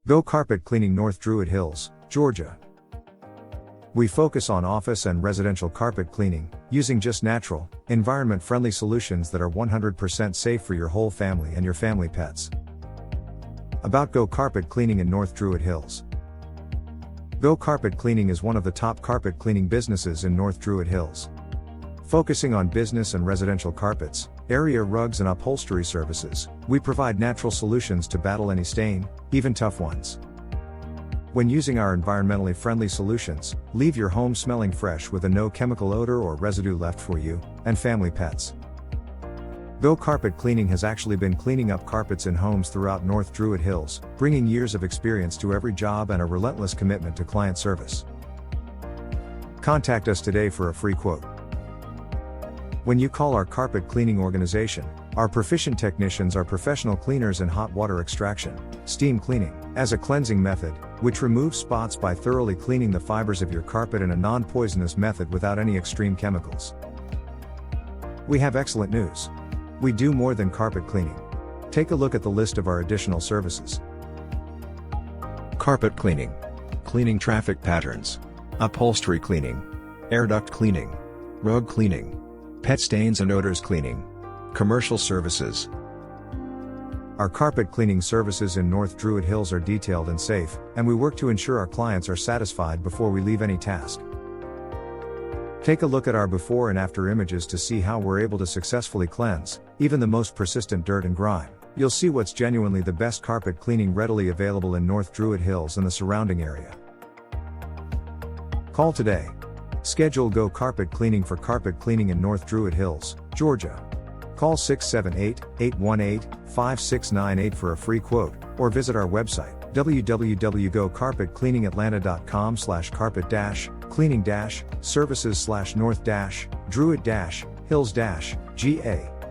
Go Carpet Cleaning, North Druid Hills, Georgia. We focus on office and residential carpet cleaning, using just natural, environment-friendly solutions that are 100% safe for your whole family and your family pets. About Go Carpet Cleaning in North Druid Hills. Go Carpet Cleaning is one of the top carpet cleaning businesses in North Druid Hills. Focusing on business and residential carpets, area rugs and upholstery services, we provide natural solutions to battle any stain, even tough ones. When using our environmentally friendly solutions, leave your home smelling fresh with a no chemical odor or residue left for you and family pets. Go Carpet Cleaning has actually been cleaning up carpets in homes throughout North Druid Hills, bringing years of experience to every job and a relentless commitment to client service. Contact us today for a free quote. When you call our carpet cleaning organization, our proficient technicians are professional cleaners in hot water extraction, steam cleaning, as a cleansing method, which removes spots by thoroughly cleaning the fibers of your carpet in a non-poisonous method without any extreme chemicals. We have excellent news. We do more than carpet cleaning. Take a look at the list of our additional services. Carpet cleaning. Cleaning traffic patterns. Upholstery cleaning. Air duct cleaning. Rug cleaning. Pet stains and odors cleaning. Commercial services. Our carpet cleaning services in North Druid Hills are detailed and safe, and we work to ensure our clients are satisfied before we leave any task. Take a look at our before and after images to see how we're able to successfully cleanse even the most persistent dirt and grime. You'll see what's genuinely the best carpet cleaning readily available in North Druid Hills and the surrounding area. Call today. Schedule Go Carpet Cleaning for carpet cleaning in North Druid Hills, Georgia. Call 678-818-5698 for a free quote, or visit our website, www.gocarpetcleaning.atlanta.com/carpet-cleaning-services/north-druid-hills-ga.